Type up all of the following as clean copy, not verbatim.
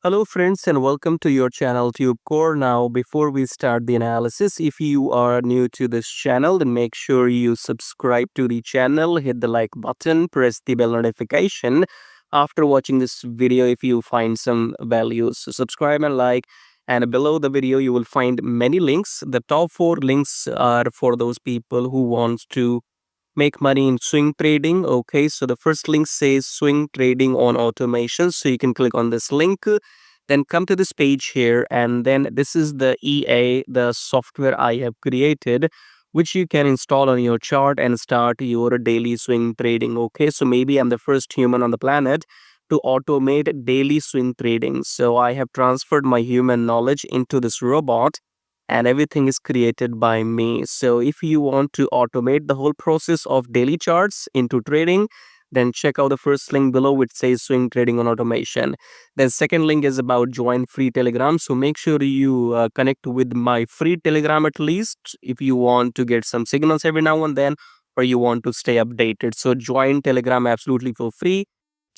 Hello friends and welcome to your channel TubeCore. Now before we start the analysis, if you are new to this channel, then make sure you subscribe to the channel, hit the like button, press the bell notification. After watching this video, if you find some values, so subscribe and like. And below the video, you will find many links. The top 4 links are for those people who wants to make money in swing trading. Okay, so the first link says swing trading on automation, so you can click on this link, then come to this page here, and then this is the the software I have created, which you can install on your chart and start your daily swing trading. Okay, so maybe I'm the first human on the planet to automate daily swing trading, so I have transferred my human knowledge into this robot, and everything is created by me. So if you want to automate the whole process of daily charts into trading, then check out the first link below which says swing trading on automation. Then second link is about join free Telegram. So make sure you connect with my free Telegram at least if you want to get some signals every now and then, or you want to stay updated. So join Telegram absolutely for free.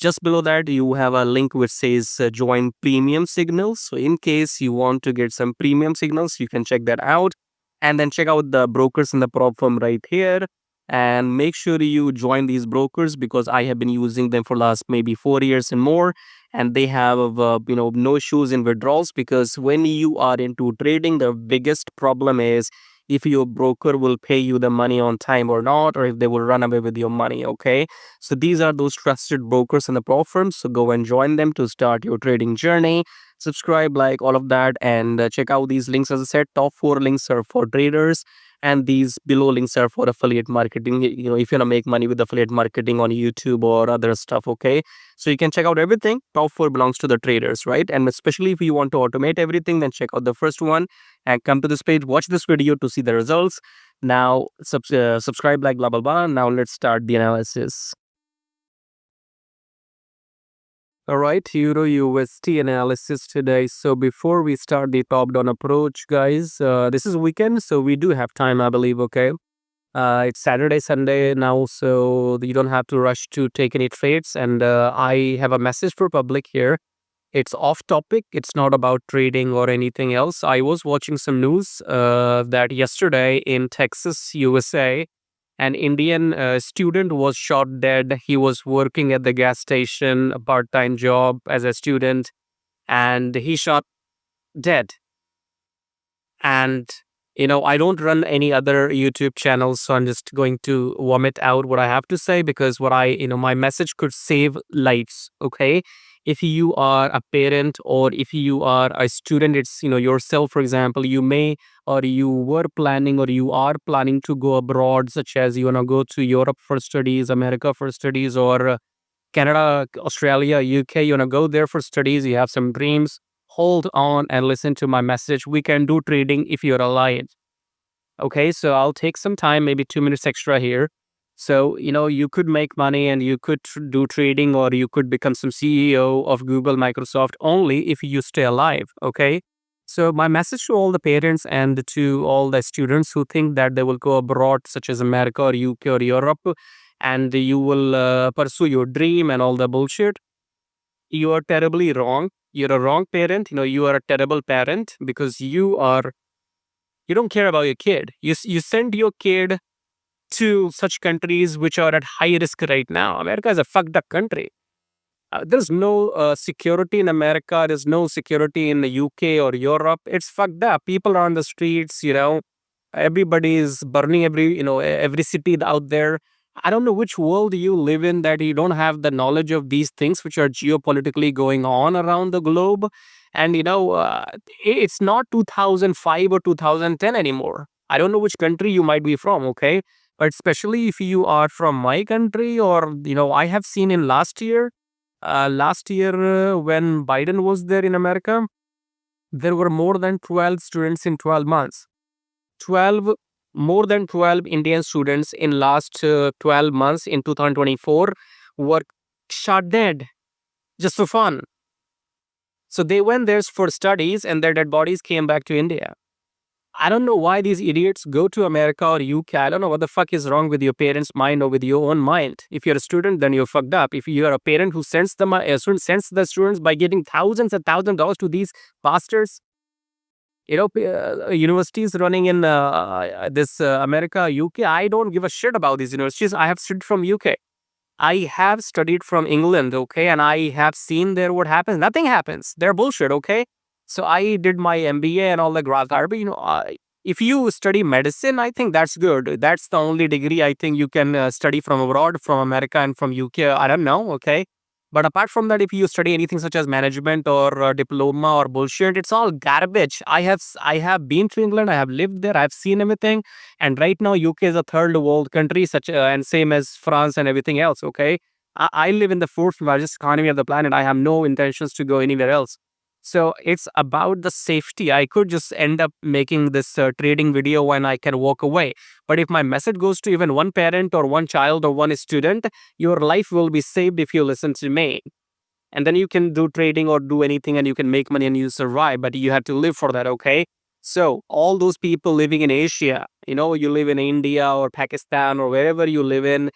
Just below that, you have a link which says join premium signals. So in case you want to get some premium signals, you can check that out. And then check out the brokers in the prop firm right here. And make sure you join these brokers because I have been using them for last maybe 4 years and more. And they have, no issues in withdrawals, because when you are into trading, the biggest problem is if your broker will pay you the money on time or not, or if they will run away with your money. Okay, so these are those trusted brokers and the pro firms. So go and join them to start your trading journey. Subscribe, like all of that, and check out these links. As I said, top 4 links are for traders, and these below links are for affiliate marketing. If you want to make money with affiliate marketing on YouTube or other stuff. Okay, so you can check out everything. Top 4 belongs to the traders, right? And especially if you want to automate everything, then check out the first one and come to this page. Watch this video to see the results. Now subscribe, like blah blah blah. Now let's start the analysis. All right, Euro USD analysis today. So before we start the top-down approach, guys, this is weekend, so we do have time, I believe. Okay, it's Saturday, Sunday now, so you don't have to rush to take any trades. And I have a message for public here. It's off topic. It's not about trading or anything else. I was watching some news that yesterday in Texas, USA, an Indian student was shot dead. He was working at the gas station, a part-time job as a student, and he shot dead. And I don't run any other YouTube channels, so I'm just going to vomit out what I have to say, because my message could save lives. Okay, if you are a parent or if you are a student, it's yourself, for example, you may, or you were planning, or you are planning to go abroad, such as you want to go to Europe for studies, America for studies, or Canada, Australia, UK. You want to go there for studies, you have some dreams. Hold on and listen to my message. We can do trading if you're aligned. Okay, so I'll take some time, maybe 2 minutes extra here. So, you could make money and you could do trading, or you could become some CEO of Google, Microsoft, only if you stay alive. Okay, so my message to all the parents and to all the students who think that they will go abroad, such as America or UK or Europe, and you will pursue your dream and all the bullshit, you are terribly wrong. You're a wrong parent. You are a terrible parent, because you don't care about your kid. You send your kid to such countries which are at high risk right now. America is a fucked up country. There's no security in America. There's no security in the UK or Europe. It's fucked up. People are on the streets. Everybody is burning every city out there. I don't know which world you live in that you don't have the knowledge of these things which are geopolitically going on around the globe. And it's not 2005 or 2010 anymore. I don't know which country you might be from. Okay, but especially if you are from my country, or I have seen in last year, when Biden was there in America, there were more than 12 students in 12 months. 12 More than 12 Indian students in last 12 months in 2024 were shot dead just for fun. So they went there for studies and their dead bodies came back to India. I don't know why these idiots go to America or UK. I don't know what the fuck is wrong with your parents' mind or with your own mind. If you're a student, then you're fucked up. If you're a parent who sends them a student sends the students by giving thousands and thousands of dollars to these bastards, universities running in this America, UK. I don't give a shit about these universities. I have studied from UK. I have studied from England, okay, and I have seen there what happens. Nothing happens. They're bullshit, okay. So I did my MBA and all the garbage. If you study medicine, I think that's good. That's the only degree I think you can study from abroad, from America and from UK. I don't know, okay. But apart from that, if you study anything such as management or diploma or bullshit, it's all garbage. I have been to England. I have lived there. I've seen everything. And right now, UK is a third world country, such and same as France and everything else. Okay, I live in the fourth largest economy of the planet. I have no intentions to go anywhere else. So it's about the safety. I could just end up making this trading video and I can walk away. But if my message goes to even one parent or one child or one student, your life will be saved if you listen to me. And then you can do trading or do anything and you can make money and you survive, but you have to live for that, okay? So all those people living in Asia, you live in India or Pakistan or wherever you live in,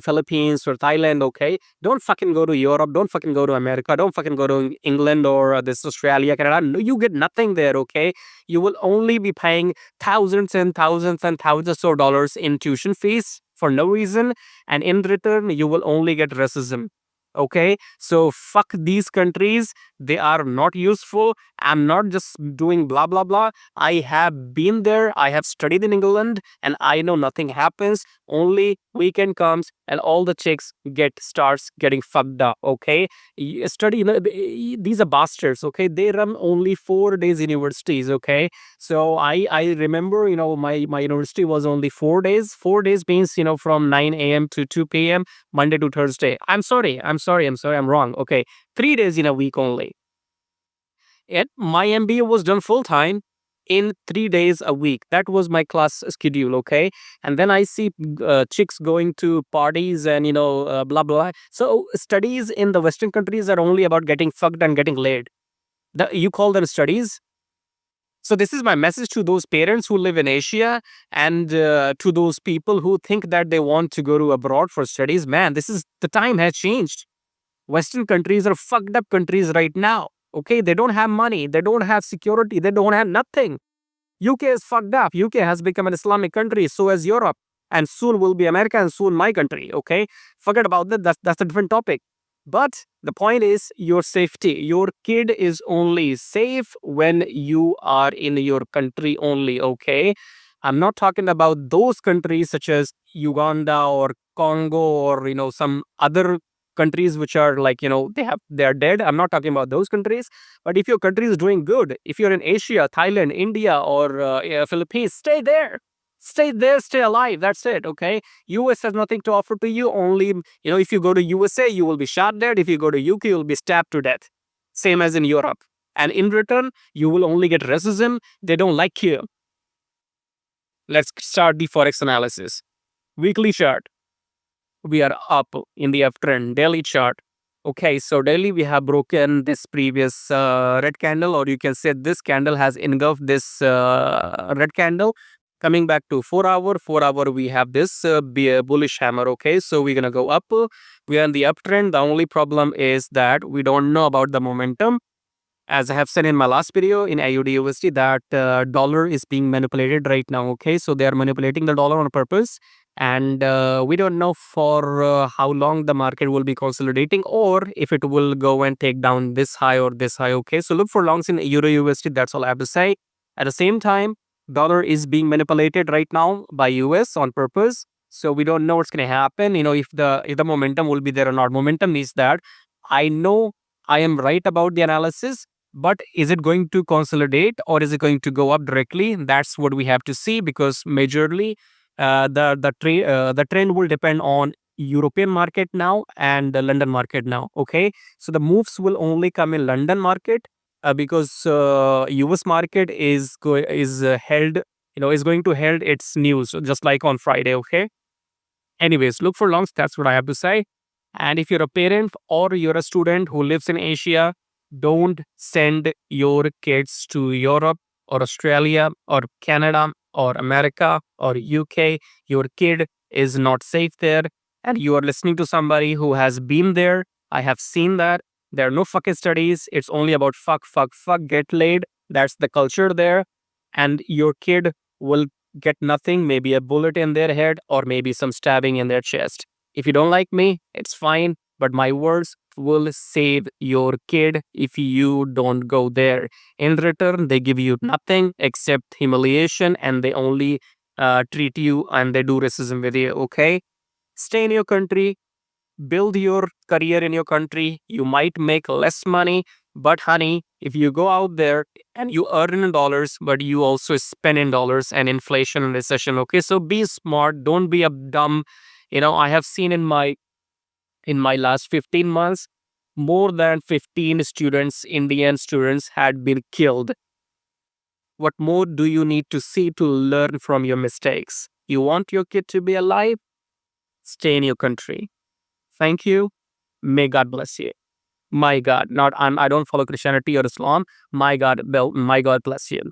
Philippines or Thailand, okay? Don't fucking go to Europe, don't fucking go to America, don't fucking go to England or this Australia, Canada. No, you get nothing there, okay? You will only be paying thousands and thousands and thousands of dollars in tuition fees for no reason, and in return, you will only get racism. Okay, so fuck these countries. They are not useful. I'm not just doing blah blah blah. I have been there. I have studied in England and I know nothing happens. Only weekend comes and all the chicks starts getting fucked up. Okay, study, these are bastards. Okay, they run only 4 days universities. Okay, so I remember, my university was only 4 days. 4 days means, from 9 a.m. to 2 p.m. Monday to Thursday. I'm sorry. I'm wrong. Okay. 3 days in a week only. And my MBA was done full time in 3 days a week. That was my class schedule. Okay. And then I see chicks going to parties and, blah, blah. So studies in the Western countries are only about getting fucked and getting laid. You call them studies? So this is my message to those parents who live in Asia and to those people who think that they want to go to abroad for studies. Man, the time has changed. Western countries are fucked up countries right now. Okay, they don't have money, they don't have security, they don't have nothing. UK is fucked up. UK has become an Islamic country, so as Europe, and soon will be America, and soon my country. Okay, forget about that. That's a different topic. But the point is your safety. Your kid is only safe when you are in your country only. Okay, I'm not talking about those countries such as Uganda or Congo or some other countries which are like they are dead. I'm not talking about those countries. But if your country is doing good, if you're in Asia, Thailand, India, or Philippines, stay there. Stay there, stay alive. That's it. Okay. US has nothing to offer to you. Only, if you go to USA, you will be shot dead. If you go to UK, you'll be stabbed to death. Same as in Europe. And in return, you will only get racism. They don't like you. Let's start the Forex analysis. Weekly chart. We are up in the uptrend. Daily chart. Okay, so daily we have broken this previous red candle, or you can say this candle has engulfed this red candle. Coming back to 4 hour, we have this bullish hammer. Okay, so we're gonna go up. We are in the uptrend. The only problem is that we don't know about the momentum. As I have said in my last video in EUR USD, that dollar is being manipulated right now. Okay, so they are manipulating the dollar on purpose, and we don't know for how long the market will be consolidating, or if it will go and take down this high or this high. Okay, so look for longs in EUR USD. That's all I have to say. At the same time, dollar is being manipulated right now by US on purpose, so we don't know what's going to happen. If the momentum will be there or not. Momentum means that I know I am right about the analysis, but is it going to consolidate or is it going to go up directly? That's what we have to see, because majorly the trend will depend on European market now and the London market now. Okay, so the moves will only come in London market because US market is held, is going to held its news just like on Friday. Okay, anyways, look for longs. That's what I have to say. And if you're a parent or you're a student who lives in Asia, don't send your kids to Europe, or Australia or Canada or America or UK, your kid is not safe there, and you are listening to somebody who has been there. I have seen that. There are no fucking studies. It's only about fuck, fuck, fuck, get laid. That's the culture there. And your kid will get nothing, maybe a bullet in their head or maybe some stabbing in their chest. If you don't like me, it's fine, but my words will save your kid if you don't go there. In return, they give you nothing except humiliation, and they only treat you and they do racism with you, okay? Stay in your country, build your career in your country. You might make less money, but honey, if you go out there and you earn in dollars, but you also spend in dollars and inflation and recession, okay? So be smart, don't be a dumb. I have seen in my last 15 months, more than 15 students, Indian students, had been killed. What more do you need to see to learn from your mistakes? You want your kid to be alive? Stay in your country. Thank you. May God bless you. My God, not I don't follow Christianity or Islam. My God bless you.